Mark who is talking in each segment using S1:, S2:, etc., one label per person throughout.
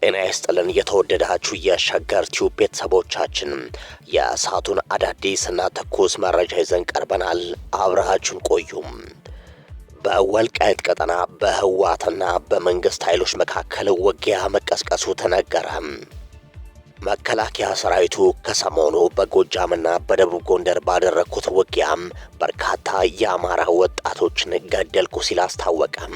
S1: ጤና ይስጥልን የተወደዳችሁ የሸገር ቲዩብ ቤተሰቦቻችን፣ የሰዓቱን አዳዲስና ትኩስ መረጃ ይዘን ቀርበናል። አብራችሁን ቆዩም። በወልቃይት ቀጠና በህወሓትና በመንግስት ኃይሎች መካከል ውጊያ መቀስቀሱ ተነገረ። መከላከያ ሰራዊቱ ከሰሞኑ በጎጃምና በደቡብ ጎንደር ባደረኩት ውጊያም በርካታ የአማራ ወጣቶችን ገደልኩ ሲል አስታወቀም።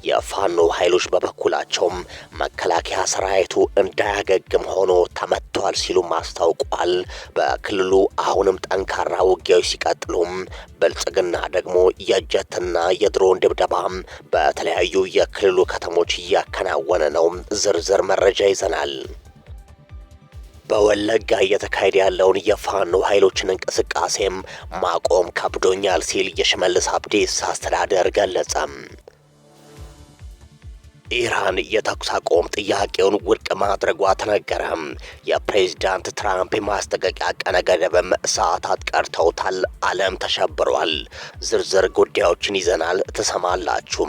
S1: የፋኖ ኃይሎች በበኩላቸውም መከላከያ ሰራዊቱ እንዳያገግም ሆኖ ተመቷል ሲሉም አስታውቋል። በክልሉ አሁንም ጠንካራ ውጊያዎች ሲቀጥሉም ብልጽግና ደግሞ የጀትና የድሮን ድብደባም በተለያዩ የክልሉ ከተሞች እያከናወነ ነው። ዝርዝር መረጃ ይዘናል። በወለጋ እየተካሄደ ያለውን የፋኖ ኃይሎችን እንቅስቃሴም ማቆም ከብዶኛል ሲል የሽመልስ አብዲሳ አስተዳደር ገለጸ። ኢራን የተኩስ አቁም ጥያቄውን ውድቅ ማድረጓ ተነገረ። የፕሬዝዳንት ትራምፕ የማስጠንቀቂያ ቀነ ገደብም ሰዓታት ቀርተውታል። ዓለም ተሸብሯል። ዝርዝር ጉዳዮችን ይዘናል፣ ትሰማላችሁ።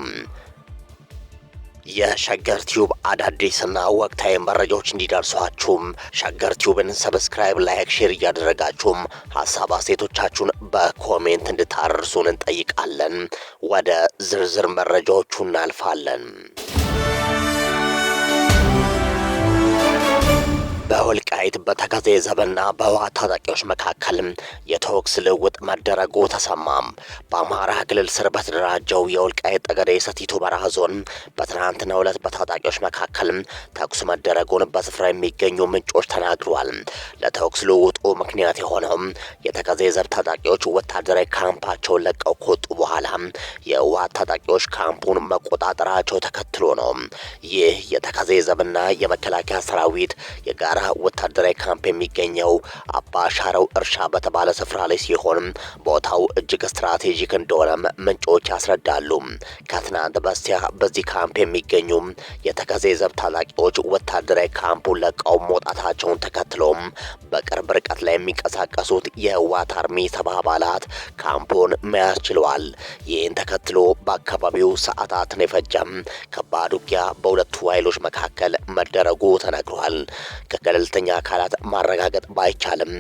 S1: የሸገር ቲዩብ አዳዲስና ወቅታዊ መረጃዎች እንዲደርሷችሁም ሸገር ቲዩብን ሰብስክራይብ፣ ላይክ፣ ሼር እያደረጋችሁም ሀሳብ አስተያየቶቻችሁን በኮሜንት እንድታደርሱን እንጠይቃለን። ወደ ዝርዝር መረጃዎቹ እናልፋለን። በወልቃይት በተከዜ ዘብና በህወሓት ታጣቂዎች መካከል የተኩስ ልውውጥ መደረጉ ተሰማም። በአማራ ክልል ስር በተደራጀው የወልቃይት ጠገዴ ሰቲት ሁመራ ዞን በትናንትናው ዕለት በታጣቂዎች መካከል ተኩስ መደረጉን በስፍራ የሚገኙ ምንጮች ተናግረዋል። ለተኩስ ልውውጡ ምክንያት የሆነው የተከዜ ዘብ ታጣቂዎች ወታደራዊ ካምፓቸውን ለቀው ከወጡ በኋላ የህወሓት ታጣቂዎች ካምፑን መቆጣጠራቸው ተከትሎ ነው። ይህ የተከዜ ዘብና የመከላከያ ሰራዊት የጋራ ወታደራዊ ካምፕ የሚገኘው አባሻረው እርሻ በተባለ ስፍራ ላይ ሲሆን ቦታው እጅግ ስትራቴጂክ እንደሆነም ምንጮች ያስረዳሉ። ከትናንት በስቲያ በዚህ ካምፕ የሚገኙ የተከዜ ዘብ ታጣቂዎች ወታደራዊ ካምፑን ለቀው መውጣታቸውን ተከትሎም በቅርብ ርቀት ላይ የሚንቀሳቀሱት የህወሓት አርሚ ሰባ አባላት ካምፑን መያዝ ችለዋል። ይህን ተከትሎ በአካባቢው ሰዓታትን የፈጀም ከባድ ውጊያ በሁለቱ ኃይሎች መካከል መደረጉ ተነግሯል። ከገለልተኛ አካላት ማረጋገጥ ባይቻልም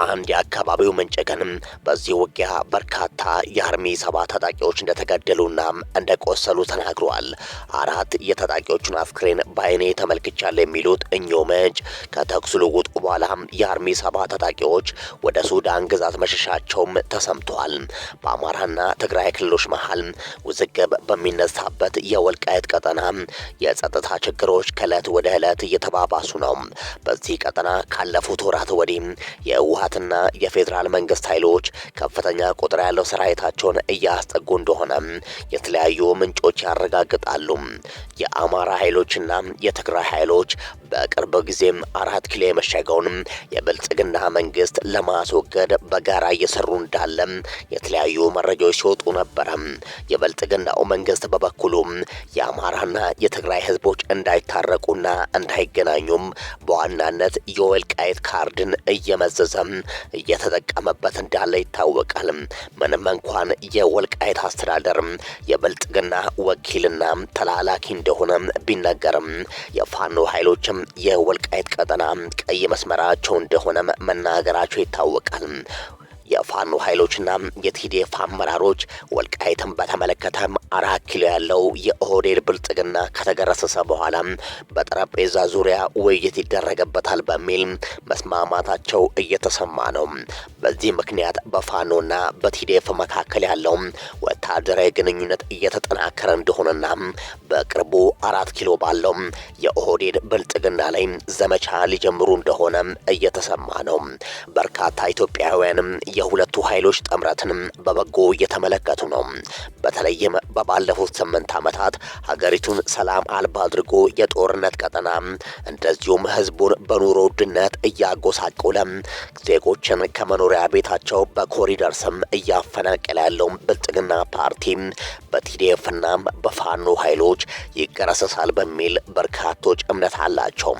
S1: አንድ የአካባቢው ምንጭ ግን በዚህ ውጊያ በርካታ የአርሚ ሰባ ታጣቂዎች እንደተገደሉና እንደቆሰሉ ተናግረዋል። 4 የታጣቂዎቹን አስክሬን በአይኔ ተመልክቻለሁ የሚሉት እኚሁ ምንጭ ከተኩስ ልውውጡ በኋላ የአርሚ ሰባ ታጣቂዎች ወደ ሱዳን ግዛት መሸሻቸውም ተሰምተዋል። በአማራና ትግራይ ክልሎች መሃል ውዝግብ በሚነሳበት የወልቃይት ቀጠና የጸጥታ ችግሮች ከዕለት ወደ ዕለት እየተባባሱ ነው። በዚህ ቀጠና ካለፉት ወራት ወዲህ የህወሓትና የፌዴራል መንግስት ኃይሎች ከፍተኛ ቁጥር ያለው ሰራዊታቸውን እያስጠጉ እንደሆነ የተለያዩ ምንጮች ያረጋግጣሉ። የአማራ ኃይሎችና የትግራይ ኃይሎች በቅርብ ጊዜም 4 ኪሎ የመሸገውን የብልጽግና መንግስት ለማስወገድ በጋራ እየሰሩ እንዳለ የተለያዩ መረጃዎች ሲወጡ ነበረ። የብልጽግናው መንግስት በበኩሉ የአማራና የትግራይ ህዝቦች እንዳይታረቁና እንዳይገናኙም በዋናነት የወልቃይት ካርድን እየመዘዘም እየተጠቀመበት እንዳለ ይታወቃል። ምንም እንኳን የወልቃይት አስተዳደር የብልጽግና ወኪልና ተላላኪ እንደሆነ ቢነገርም የፋኖ ኃይሎችም የወልቃይት ቀጠና ቀይ መስመራቸው እንደሆነ መናገራቸው ይታወቃል። የፋኖ ኃይሎችና የቲዲኤፍ አመራሮች ወልቃይትን በተመለከተ 4 ኪሎ ያለው የኦህዴድ ብልጽግና ከተገረሰሰ በኋላ በጠረጴዛ ዙሪያ ውይይት ይደረገበታል በሚል መስማማታቸው እየተሰማ ነው። በዚህ ምክንያት በፋኖና በቲዲኤፍ መካከል ያለው ወታደራዊ ግንኙነት እየተጠናከረ እንደሆነና በቅርቡ 4 ኪሎ ባለው የኦህዴድ ብልጽግና ላይ ዘመቻ ሊጀምሩ እንደሆነ እየተሰማ ነው። በርካታ ኢትዮጵያውያንም የሁለቱ ኃይሎች ጥምረትንም በበጎ እየተመለከቱ ነው። በተለይም በባለፉት 8 ዓመታት ሀገሪቱን ሰላም አልባ አድርጎ የጦርነት ቀጠና እንደዚሁም ህዝቡን በኑሮ ውድነት እያጎሳቆለ ዜጎችን ከመኖሪያ ቤታቸው በኮሪደር ስም እያፈናቀለ ያለው ብልጽግና ፓርቲ በቲዲኤፍና በፋኖ ኃይሎች ይገረሰሳል በሚል በርካቶች እምነት አላቸው።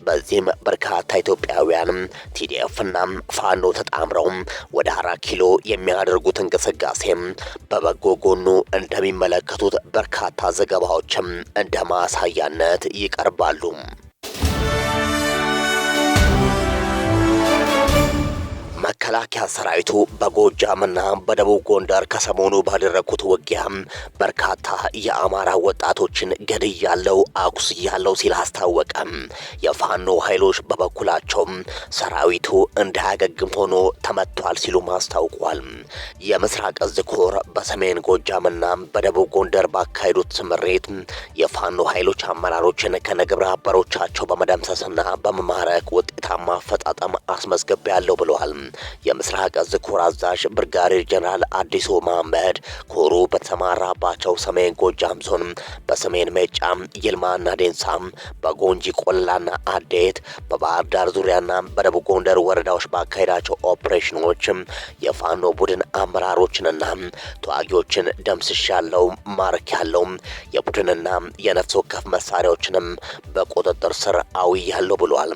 S1: በዚህም በርካታ ኢትዮጵያውያን ቲዲኤፍና ፋኖ ተጣምረው ወደ 4 ኪሎ የሚያደርጉት እንቅስቃሴም በበጎ ጎኑ እንደሚመለከቱት በርካታ ዘገባዎችም እንደ ማሳያነት ይቀርባሉ። መከላከያ ሰራዊቱ በጎጃምና በደቡብ ጎንደር ከሰሞኑ ባደረጉት ውጊያ በርካታ የአማራ ወጣቶችን ገድያለው አቁስያለው ሲል አስታወቀ። የፋኖ ኃይሎች በበኩላቸው ሰራዊቱ እንዳያገግም ሆኖ ተመቷል ሲሉ አስታውቋል። የምስራቅ እዝ ኮር በሰሜን ጎጃምና በደቡብ ጎንደር ባካሄዱት ስምሬት የፋኖ ኃይሎች አመራሮችን ከነግብረ አበሮቻቸው በመደምሰስና በመማረክ ውጤታማ አፈጣጠም አስመዝግቤያለሁ ብለዋል። የምስራቅ እዝ ኮር አዛዥ ብርጋዴር ጀነራል አዲሱ መሐመድ ኮሩ በተሰማራባቸው ሰሜን ጎጃም ዞን በሰሜን ሜጫ ይልማና ዴንሳ፣ በጎንጂ ቆላና አዴት፣ በባህር ዳር ዙሪያና በደቡብ ጎንደር ወረዳዎች ባካሄዳቸው ኦፕሬሽኖች የፋኖ ቡድን አመራሮችንና ተዋጊዎችን ደምስሻለው ማርካለው፣ የቡድንና የነፍስ ወከፍ መሳሪያዎችንም በቁጥጥር ስር አውያለሁ ብለዋል።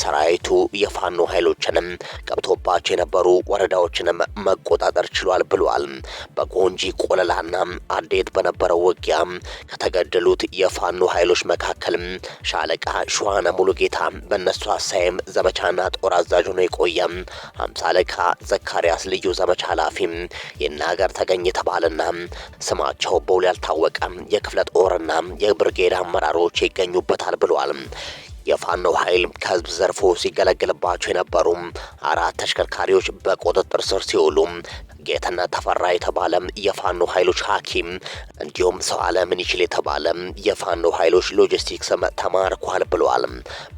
S1: ሰራዊቱ የፋኖ ኃይሎችንም ገብቶባቸው የነበሩ ወረዳዎችንም መቆጣጠር ችሏል ብለዋል። በጎንጂ ቆለላና አዴት በነበረው ውጊያ ከተገደሉት የፋኖ ኃይሎች መካከል ሻለቃ ሸዋነ ሙሉጌታ በእነሱ አሳይም ዘመቻና ጦር አዛዥ ሆኖ የቆየ 50 አለቃ ዘካሪያስ ልዩ ዘመቻ ኃላፊ የናገር ተገኘ የተባለና ስማቸው በውል ያልታወቀ የክፍለ ጦርና የብርጌድ አመራሮች ይገኙበታል ብለዋል። የፋኖ ኃይል ከህዝብ ዘርፎ ሲገለገልባቸው የነበሩ 4 ተሽከርካሪዎች በቁጥጥር ስር ሲውሉ ጌትነት ተፈራ የተባለ የፋኖ ኃይሎች ሐኪም እንዲሁም ሰው አለምን ይችል የተባለ የፋኖ ኃይሎች ሎጂስቲክስ ተማርኳል ብለዋል።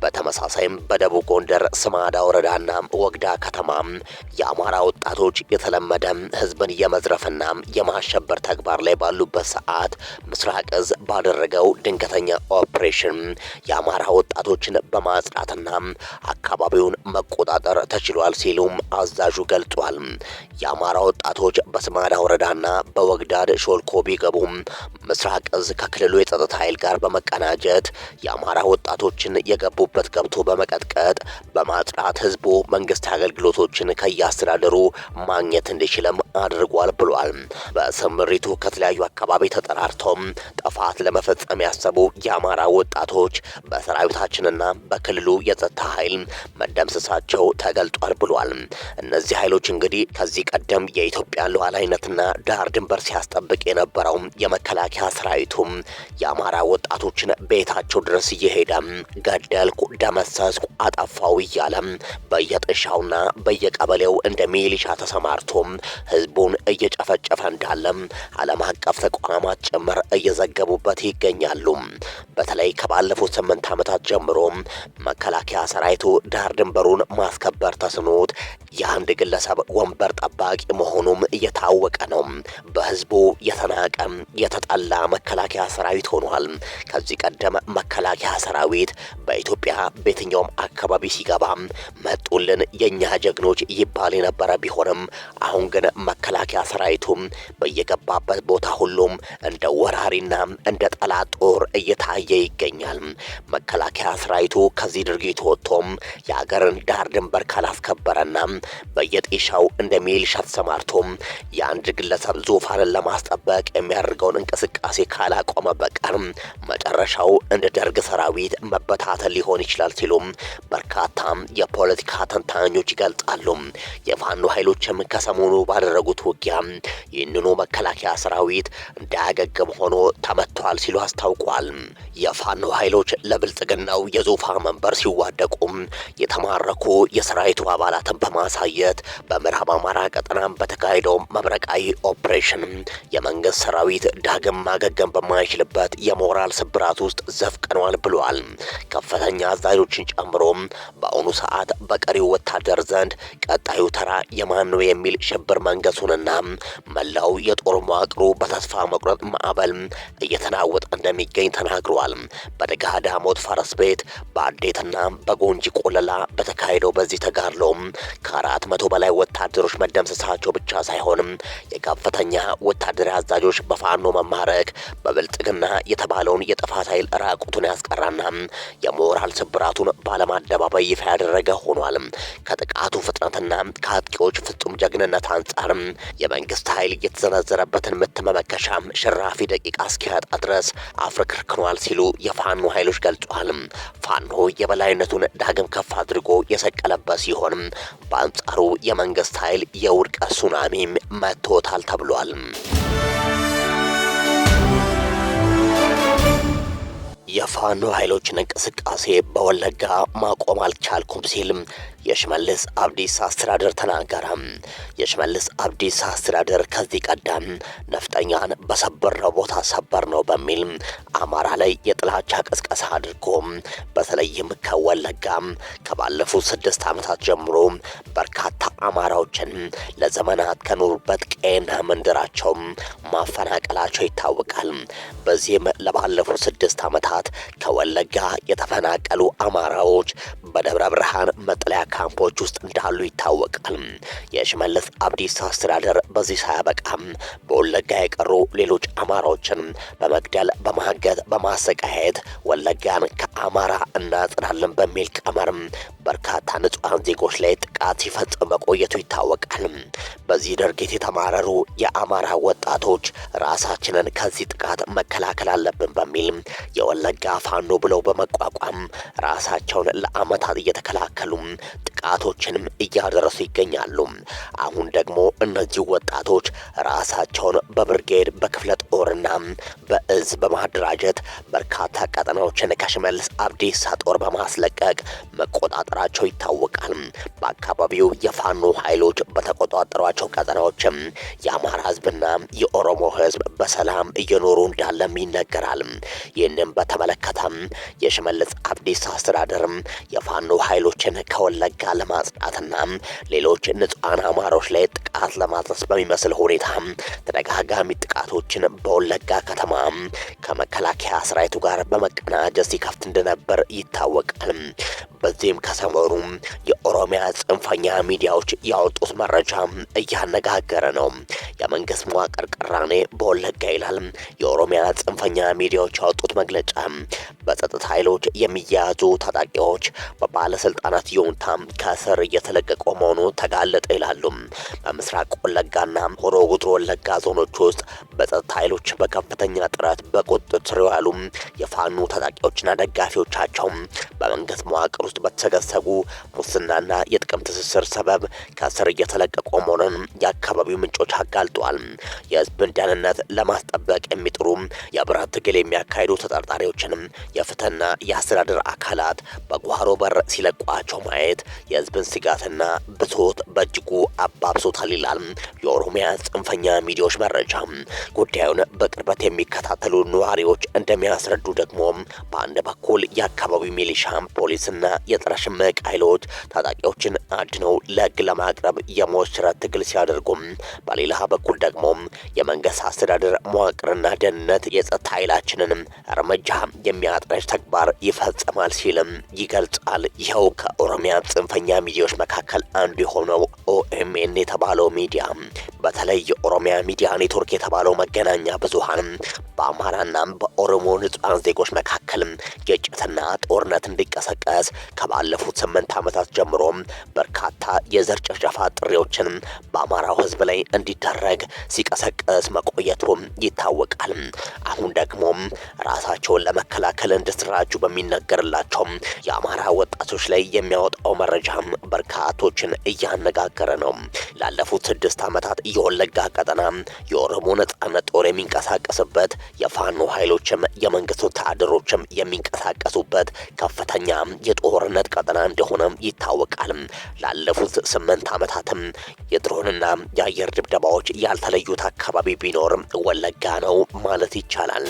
S1: በተመሳሳይም በደቡብ ጎንደር ስማዳ ወረዳና ወግዳ ከተማ የአማራ ወጣቶች የተለመደ ህዝብን የመዝረፍና የማሸበር ተግባር ላይ ባሉበት ሰዓት ምስራቅ እዝ ባደረገው ድንገተኛ ኦፕሬሽን የአማራ ወጣቶችን በማጽዳትና አካባቢውን መቆጣጠር ተችሏል ሲሉም አዛዡ ገልጿል። የአማራ ወጣቶች በስማዳ ወረዳና በወግዳድ ሾልኮ ቢገቡም ምስራቅ እዝ ከክልሉ የጸጥታ ኃይል ጋር በመቀናጀት የአማራ ወጣቶችን የገቡበት ገብቶ በመቀጥቀጥ በማጽዳት ህዝቡ መንግስት አገልግሎቶችን ከያስተዳደሩ ማግኘት እንዲችልም አድርጓል ብሏል። በስምሪቱ ከተለያዩ አካባቢ ተጠራርተው ጥፋት ለመፈጸም ያሰቡ የአማራ ወጣቶች በሰራዊታችንና በክልሉ የጸጥታ ኃይል መደምሰሳቸው ተገልጧል ብሏል። እነዚህ ኃይሎች እንግዲህ ከዚህ ቀደም የኢትዮጵያ ሉዓላዊነትና ዳር ድንበር ሲያስጠብቅ የነበረው የመከላከያ ሰራዊቱም የአማራ ወጣቶችን ቤታቸው ድረስ እየሄደ ገደልኩ፣ ደመሰስኩ፣ አጠፋው እያለ በየጥሻውና በየቀበሌው እንደ ሚሊሻ ተሰማርቶ ህዝቡን እየጨፈጨፈ እንዳለ ዓለም አቀፍ ተቋማት ጭምር እየዘገቡበት ይገኛሉ። በተለይ ከባለፉት 8 ዓመታት ጀምሮ መከላከያ ሰራዊቱ ዳር ድንበሩን ማስከበር ተስኖት የአንድ ግለሰብ ወንበር ጠባቂ መሆኑም እየታወቀ ነው። በህዝቡ የተናቀ የተጠላ መከላከያ ሰራዊት ሆኗል። ከዚህ ቀደም መከላከያ ሰራዊት በኢትዮጵያ በየትኛውም አካባቢ ሲገባ መጡልን የኛ ጀግኖች ይባል የነበረ ቢሆንም አሁን ግን መከላከያ ሰራዊቱ በየገባበት ቦታ ሁሉም እንደ ወራሪና እንደ ጠላት ጦር እየታየ ይገኛል። መከላከያ ሰራዊቱ ከዚህ ድርጊት ወጥቶም የሀገርን ዳር ድንበር ካላስከበረና በየጤሻው እንደ ሚሊሻ ተሰማርቶ የአንድ ግለሰብ ዙፋንን ለማስጠበቅ የሚያደርገውን እንቅስቃሴ ካላቆመ በቀር መጨረሻው እንደ ደርግ ሰራዊት መበታተን ሊሆን ይችላል ሲሉም በርካታ የፖለቲካ ተንታኞች ይገልጻሉ። የፋኖ ኃይሎችም ከሰሞኑ ባደረጉት ውጊያ ይህንኑ መከላከያ ሰራዊት እንዳያገግም ሆኖ ተመቷል ሲሉ አስታውቋል። የፋኖ ኃይሎች ለብልጽግናው የዙፋን መንበር ሲዋደቁ የተማረኩ የሰራዊቱ አባላትን በማሳየት በምዕራብ አማራ ቀጠና በተካሄደው መብረቃዊ ኦፕሬሽን የመንግስት ሰራዊት ዳግም ማገገም በማይችልበት የሞራል ስብራት ውስጥ ዘፍቀኗል ብሏል። ከፍተኛ አዛዦችን ጨምሮ በአሁኑ ሰዓት በቀሪው ወታደር ዘንድ ቀጣዩ ተራ የማን ነው የሚል ሽብር መንገሱንና መላው የጦር መዋቅሩ በተስፋ መቁረጥ ማዕበል እየተናወጠ እንደሚገኝ ተናግሯል። በደጋዳ ሞት ፈረስ ቤት በአዴትና በጎንጂ ቆለላ በተካሄደው በዚህ ተጋድሎ ከ400 በላይ ወታደሮች መደምሰሳቸው ብቻ ሳይሆንም የከፍተኛ ወታደራዊ አዛዦች በፋኖ መማረክ በብልጽግና የተባለውን የጥፋት ኃይል ራቁቱን ያስቀራና የሞራል ስብራቱን ባለም አደባባይ ይፋ ያደረገ ሆኗል። ከጥቃቱ ፍጥነትና ከአጥቂዎች ፍጹም ጀግንነት አንጻር የመንግስት ኃይል የተዘነዘረበትን ምት መመከሻ ሽራፊ ደቂቃ እስኪያጣ ድረስ አፍረክርክኗል ሲሉ የፋኖ ኃይሎች ገልጿል። ፋኖ የበላይነቱን ዳግም ከፍ አድርጎ የሰቀለበት ሲሆንም በአንጻሩ የመንግስት ኃይል የውድቀት ሱናሚም መጥቶታል ተብሏል። የፋኖ ኃይሎችን እንቅስቃሴ በወለጋ ማቆም አልቻልኩም ሲል የሽመልስ አብዲሳ አስተዳደር ተናገረ። የሽመልስ አብዲሳ አስተዳደር ከዚህ ቀደም ነፍጠኛን በሰበርነው ቦታ ሰበር ነው በሚል አማራ ላይ የጥላቻ ቅስቀሳ አድርጎ በተለይም ከወለጋ ከባለፉት 6 ዓመታት ጀምሮ በርካታ አማራዎችን ለዘመናት ከኖሩበት ቀየና መንደራቸው ማፈናቀላቸው ይታወቃል። በዚህም ለባለፉት 6 ዓመታት ከወለጋ የተፈናቀሉ አማራዎች በደብረ ብርሃን መጠለያ ካምፖች ውስጥ እንዳሉ ይታወቃል። የሽመልስ አብዲሳ አስተዳደር በዚህ ሳያበቃም በወለጋ የቀሩ ሌሎች አማራዎችን በመግደል በማገት በማሰቃየት ወለጋን ከአማራ እናጽዳለን በሚል ቀመር በርካታ ንጹሃን ዜጎች ላይ ጥቃት ሲፈጽም መቆየቱ ይታወቃል። በዚህ ድርጊት የተማረሩ የአማራ ወጣቶች ራሳችንን ከዚህ ጥቃት መከላከል አለብን በሚል የወለጋ ፋኖ ብለው በመቋቋም ራሳቸውን ለአመታት እየተከላከሉ ጥቃቶችንም እያደረሱ ይገኛሉ። አሁን ደግሞ እነዚህ ወጣቶች ራሳቸውን በብርጌድ በክፍለ ጦርና በእዝ በማደራጀት በርካታ ቀጠናዎችን ከሽመልስ አብዲሳ ጦር በማስለቀቅ መቆጣጠራቸው ይታወቃል። በአካባቢው የፋኖ ኃይሎች በተቆጣጠሯቸው ቀጠናዎችም የአማራ ህዝብና የኦሮሞ ህዝብ በሰላም እየኖሩ እንዳለም ይነገራል። ይህንን በተመለከተም የሽመልስ አብዲሳ አስተዳደርም የፋኖ ኃይሎችን ከወለጋ ለማጽዳትና ሌሎች ንጹሃን አማራዎች ላይ ጥቃት ለማድረስ በሚመስል ሁኔታ ተደጋጋሚ ጥቃቶችን በወለጋ ከተማ ከመከላከያ ሰራዊቱ ጋር በመቀናጀት ሲከፍት እንደነበር ይታወቃል። በዚህም ከሰሞኑ የኦሮሚያ ጽንፈኛ ሚዲያዎች ያወጡት መረጃ እያነጋገረ ነው። የመንግስት መዋቅር ቅራኔ በወለጋ ይላል። የኦሮሚያ ጽንፈኛ ሚዲያዎች ያወጡት መግለጫ በጸጥታ ኃይሎች የሚያዙ ታጣቂዎች በባለስልጣናት ይሁንታ ከስር እየተለቀቁ መሆኑ ተጋለጠ ይላሉ። በምስራቅ ወለጋና ሆሮ ጉዱሩ ወለጋ ዞኖች ውስጥ በጸጥታ ኃይሎች በከፍተኛ ጥረት በቁጥጥር ስር ያሉ የፋኖ ታጣቂዎችና ደጋፊዎቻቸው በመንግስት መዋቅር ውስጥ በተሰገሰጉ ሙስናና የጥቅም ትስስር ሰበብ ከስር እየተለቀቁ መሆኑን የአካባቢው ምንጮች አጋልጧል። የህዝብን ደህንነት ለማስጠበቅ የሚጥሩ የብረት ትግል የሚያካሂዱ ተጠርጣሪዎችንም የፍትህና የአስተዳደር አካላት በጓሮ በር ሲለቋቸው ማየት የህዝብን ስጋትና ብሶት በእጅጉ አባብሶታል ይላል የኦሮሚያ ጽንፈኛ ሚዲያዎች መረጃ። ጉዳዩን በቅርበት የሚከታተሉ ነዋሪዎች እንደሚያስረዱ ደግሞ በአንድ በኩል የአካባቢው ሚሊሻ ፖሊስና የጸረ ሽምቅ ኃይሎች ታጣቂዎችን አድነው ለህግ ለማቅረብ የሞት ሽረት ትግል ሲያደርጉም፣ በሌላ በኩል ደግሞ የመንግስት አስተዳደር መዋቅርና ደህንነት የጸጥታ ኃይላችንን እርምጃ የሚያጥረሽ ተግባር ይፈጽማል ሲልም ይገልጻል። ይኸው ከኦሮሚያ ጽንፈኛ ሚዲያዎች መካከል አንዱ የሆነው ኦኤምኤን የተባለው ሚዲያ በተለይ የኦሮሚያ ሚዲያ ኔትወርክ የተባለው መገናኛ ብዙሃን በአማራና በኦሮሞ ንጹሃን ዜጎች መካከል ግጭትና ጦርነት እንዲቀሰቀስ ከባለፉት 8 ዓመታት ጀምሮ በርካታ የዘር ጭፍጨፋ ጥሪዎችን በአማራው ህዝብ ላይ እንዲደረግ ሲቀሰቀስ መቆየቱ ይታወቃል። አሁን ደግሞ ራሳቸውን ለመከላከል እንዲደራጁ በሚነገርላቸው የአማራ ወጣቶች ላይ የሚያወጣው መረጃ በርካቶችን እያነጋገረ ነው። ላለፉት 6 ዓመታት የወለጋ ቀጠና የኦሮሞ ነጻነት ጦር የሚንቀሳቀስበት የፋኖ ኃይሎችም የመንግስት ወታደሮችም የሚንቀሳቀሱበት ከፍተኛ የጦርነት ቀጠና እንደሆነ ይታወቃል። ላለፉት 8 ዓመታትም የድሮንና የአየር ድብደባዎች ያልተለዩት አካባቢ ቢኖር ወለጋ ነው ማለት ይቻላል።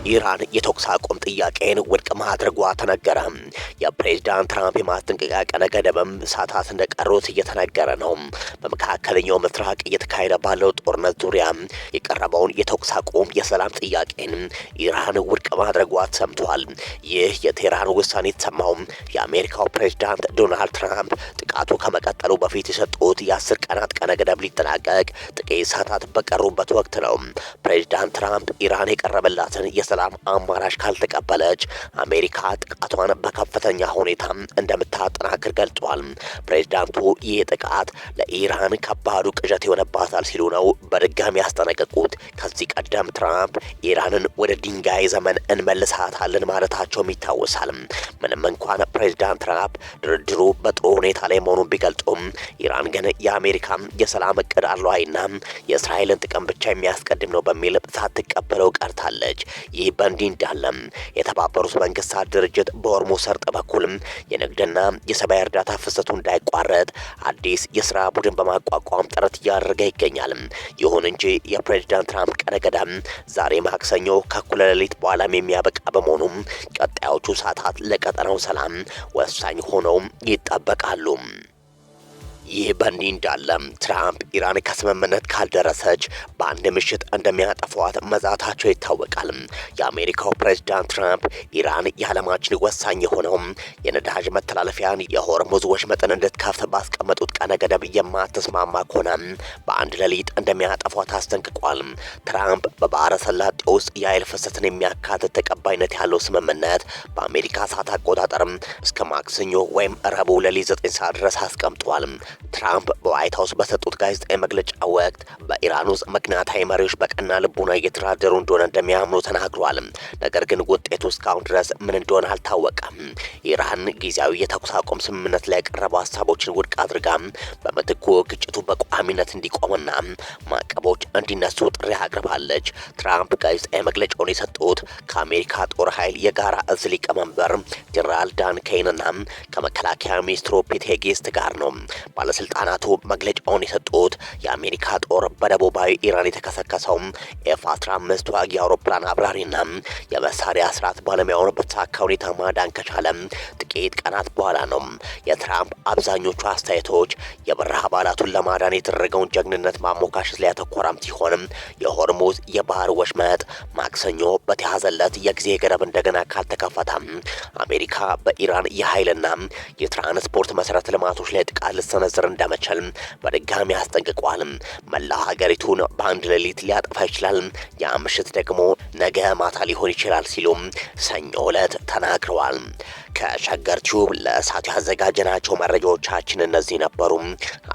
S1: ኢራን የተኩስ አቁም ጥያቄን ውድቅ ማድረጓ ተነገረ። የፕሬዝዳንት ትራምፕ የማስጠንቀቂያ ቀነ ገደብም ሰዓታት እንደቀሩት እየተነገረ ነው። በመካከለኛው ምስራቅ እየተካሄደ ባለው ጦርነት ዙሪያ የቀረበውን የተኩስ አቁም የሰላም ጥያቄን ኢራን ውድቅ ማድረጓ ተሰምቷል። ይህ የቴህራን ውሳኔ የተሰማው የአሜሪካው ፕሬዝዳንት ዶናልድ ትራምፕ ጥቃቱ ከመቀጠሉ በፊት የሰጡት የ10 ቀናት ቀነ ገደብ ሊጠናቀቅ ጥቂት ሰዓታት በቀሩበት ወቅት ነው። ፕሬዝዳንት ትራምፕ ኢራን የቀረበላትን የሰላም አማራጭ ካልተቀበለች አሜሪካ ጥቃቷን በከፍተኛ ሁኔታ እንደምታጠናክር ገልጿል። ፕሬዝዳንቱ ይህ ጥቃት ለኢራን ከባዱ ቅዠት ይሆንባታል ሲሉ ነው በድጋሚ ያስጠነቀቁት። ከዚህ ቀደም ትራምፕ ኢራንን ወደ ድንጋይ ዘመን እንመልሳታለን ማለታቸውም ይታወሳል። ምንም እንኳን ፕሬዝዳንት ትራምፕ ድርድሩ በጥሩ ሁኔታ ላይ መሆኑን ቢገልጹም ኢራን ግን የአሜሪካ የሰላም እቅድ አለዋይና የእስራኤልን ጥቅም ብቻ የሚያስቀድም ነው በሚል ሳትቀበለው ቀርታለች። ይህ በእንዲህ እንዳለ የተባበሩት መንግስታት ድርጅት በሆርሙዝ ሰርጥ በኩል የንግድና የሰብአዊ እርዳታ ፍሰቱ እንዳይቋረጥ አዲስ የስራ ቡድን በማቋቋም ጥረት እያደረገ ይገኛል። ይሁን እንጂ የፕሬዝዳንት ትራምፕ ቀነ ገደብ ዛሬ ማክሰኞ ከእኩለ ሌሊት በኋላም የሚያበቃ በመሆኑ ቀጣዮቹ ሰዓታት ለቀጠናው ሰላም ወሳኝ ሆነው ይጠበቃሉ። ይህ በእንዲህ እንዳለ ትራምፕ ኢራን ከስምምነት ካልደረሰች በአንድ ምሽት እንደሚያጠፏት መዛታቸው ይታወቃል። የአሜሪካው ፕሬዝዳንት ትራምፕ ኢራን የዓለማችን ወሳኝ የሆነው የነዳጅ መተላለፊያን የሆርሙዝ ወሽመጥን እንድትከፍት ባስቀመጡት ቀነ ገደብ የማትስማማ ከሆነ በአንድ ሌሊት እንደሚያጠፏት አስጠንቅቋል። ትራምፕ በባህረ ሰላጤ ውስጥ የኃይል ፍሰትን የሚያካትት ተቀባይነት ያለው ስምምነት በአሜሪካ ሰዓት አቆጣጠር እስከ ማክሰኞ ወይም ረቡዕ ሌሊት 9 ሰዓት ድረስ አስቀምጧል። ትራምፕ በዋይት ሀውስ በሰጡት ጋዜጣዊ መግለጫ ወቅት በኢራን ውስጥ ምክንያታዊ መሪዎች በቀና ልቡና እየተደራደሩ እንደሆነ እንደሚያምኑ ተናግሯል። ነገር ግን ውጤቱ እስካሁን ድረስ ምን እንደሆነ አልታወቀም። ኢራን ጊዜያዊ የተኩስ አቁም ስምምነት ላይ የቀረቡ ሀሳቦችን ውድቅ አድርጋ በምትኩ ግጭቱ በቋሚነት እንዲቆምና ማዕቀቦች እንዲነሱ ጥሪ አቅርባለች። ትራምፕ ጋዜጣዊ መግለጫውን የሰጡት ከአሜሪካ ጦር ኃይል የጋራ እዝ ሊቀመንበር ጀነራል ዳን ኬንና ከመከላከያ ሚኒስትሩ ፒት ሄጌስት ጋር ነው። ባለስልጣናቱ መግለጫውን የሰጡት የአሜሪካ ጦር በደቡባዊ ኢራን የተከሰከሰው ኤፍ-15 ተዋጊ አውሮፕላን አብራሪና የመሳሪያ ስርዓት ባለሙያውን በተሳካ ሁኔታ ማዳን ከቻለ ጥቂት ቀናት በኋላ ነው። የትራምፕ አብዛኞቹ አስተያየቶች የበረሃ አባላቱን ለማዳን የተደረገውን ጀግንነት ማሞካሸት ላይ ያተኮረም ሲሆን የሆርሙዝ የባህር ወሽመጥ ማክሰኞ በተያዘለት የጊዜ ገደብ እንደገና ካልተከፈተ አሜሪካ በኢራን የኃይልና የትራንስፖርት መሰረተ ልማቶች ላይ ጥቃት ልትሰነዝር እንደመቻል በድጋሚ አስጠንቅቋል። መላ ሀገሪቱን በአንድ ሌሊት ሊያጠፋ ይችላል፣ ያ ምሽት ደግሞ ነገ ማታ ሊሆን ይችላል ሲሉም ሰኞ ዕለት ተናግረዋል። ከሸገር ቲዩብ ለእሳቱ ያዘጋጀናቸው መረጃዎቻችን እነዚህ ነበሩ።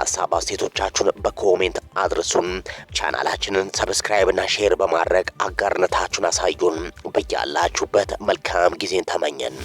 S1: ሀሳብ አስተያየቶቻችሁን በኮሜንት አድርሱን። ቻናላችንን ሰብስክራይብ እና ሼር በማድረግ አጋርነታችሁን አሳዩን። በያላችሁበት መልካም ጊዜን ተመኘን።